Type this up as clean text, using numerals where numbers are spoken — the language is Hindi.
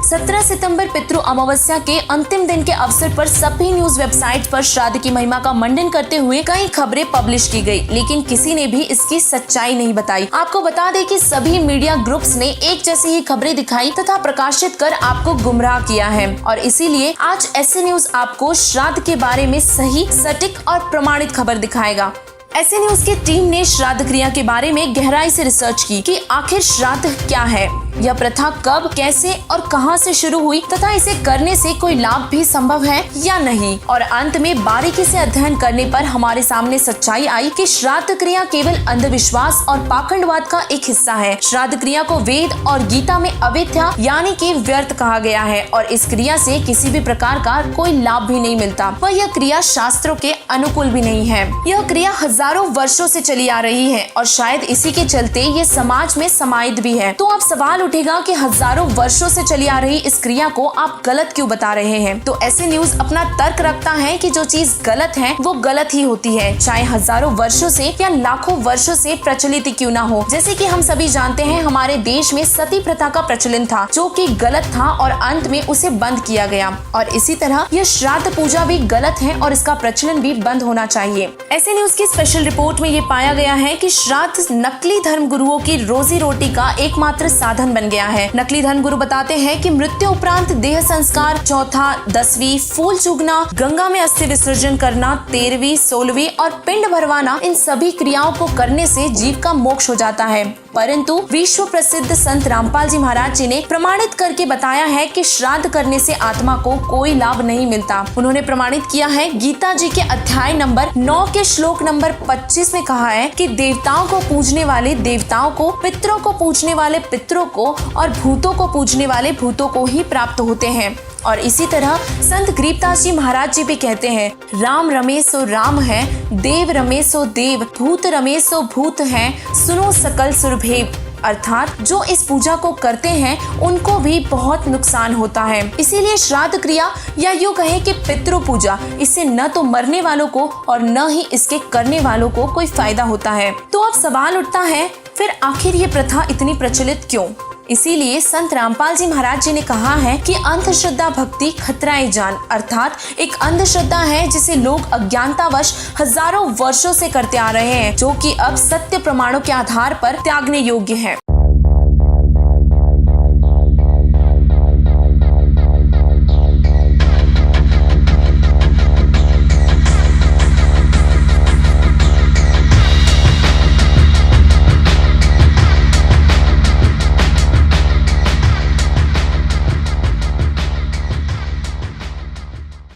17 सितंबर पितृ अमावस्या के अंतिम दिन के अवसर पर सभी न्यूज वेबसाइट पर श्राद्ध की महिमा का मंडन करते हुए कई खबरें पब्लिश की गई, लेकिन किसी ने भी इसकी सच्चाई नहीं बताई। आपको बता दें कि सभी मीडिया ग्रुप्स ने एक जैसी ही खबरें दिखाई तथा प्रकाशित कर आपको गुमराह किया है, और इसीलिए आज ऐसे न्यूज आपको श्राद्ध के बारे में सही, सटीक और प्रमाणित खबर दिखाएगा। ऐसे न्यूज की टीम ने श्राद्ध क्रिया के बारे में गहराई से रिसर्च की कि आखिर श्राद्ध क्या है, यह प्रथा कब, कैसे और कहां से शुरू हुई तथा इसे करने से कोई लाभ भी संभव है या नहीं। और अंत में बारीकी से अध्ययन करने पर हमारे सामने सच्चाई आई कि श्राद्ध क्रिया केवल अंधविश्वास और पाखंडवाद का एक हिस्सा है। श्राद्ध क्रिया को वेद और गीता में अवेद्या यानी कि व्यर्थ कहा गया है, और इस क्रिया से किसी भी प्रकार का कोई लाभ भी नहीं मिलता, वह यह क्रिया शास्त्रों के अनुकूल भी नहीं है। यह क्रिया हजारों वर्षों से चली आ रही है और शायद इसी के चलते ये समाज में समाहित भी है। तो अब सवाल उठेगा कि हजारों वर्षों से चली आ रही इस क्रिया को आप गलत क्यों बता रहे हैं। तो ऐसे न्यूज अपना तर्क रखता है कि जो चीज गलत है वो गलत ही होती है, चाहे हजारों वर्षों से या लाखों वर्षों से प्रचलित क्यों ना हो। जैसे कि हम सभी जानते हैं, हमारे देश में सती प्रथा का प्रचलन था, जो कि गलत था और अंत में उसे बंद किया गया। और इसी तरह यह श्राद्ध पूजा भी गलत है और इसका प्रचलन भी बंद होना चाहिए। ऐसे न्यूज की स्पेशल रिपोर्ट में ये पाया गया है कि श्राद्ध नकली धर्म गुरुओं की रोजी रोटी का एकमात्र साधन बन गया है। नकली धर्म गुरु बताते हैं कि मृत्यु उपरांत देह संस्कार, चौथा, 10वीं, फूल चूगना, गंगा में अस्थि विसर्जन करना, 13वीं, 16वीं और पिंड भरवाना, इन सभी क्रियाओं को करने से जीव का मोक्ष हो जाता है। परंतु विश्व प्रसिद्ध संत रामपाल जी महाराज जी ने प्रमाणित करके बताया है कि श्राद्ध करने से आत्मा को कोई लाभ नहीं मिलता। उन्होंने प्रमाणित किया है, गीता जी के अध्याय नंबर 9 के श्लोक नंबर 25 में कहा है कि देवताओं को पूजने वाले देवताओं को, पितरों को पूजने वाले पितरों को और भूतों को पूजने वाले भूतों को ही प्राप्त होते हैं। और इसी तरह संत गरीबदास जी महाराज जी भी कहते हैं, राम रमे सो राम है, देव रमे सो देव, भूत रमे सो भूत है, सुनो सकल सुरभेव। अर्थात जो इस पूजा को करते हैं उनको भी बहुत नुकसान होता है। इसीलिए श्राद्ध क्रिया या यूँ कहे कि पितृ पूजा, इससे न तो मरने वालों को और न ही इसके करने वालों को कोई फायदा होता है। तो अब सवाल उठता है, फिर आखिर ये प्रथा इतनी प्रचलित क्यों? इसीलिए संत रामपाल जी महाराज जी ने कहा है कि अंधश्रद्धा भक्ति खतराए जान, अर्थात एक अंधश्रद्धा है जिसे लोग अज्ञानतावश हजारों वर्षों से करते आ रहे हैं, जो कि अब सत्य प्रमाणों के आधार पर त्यागने योग्य है।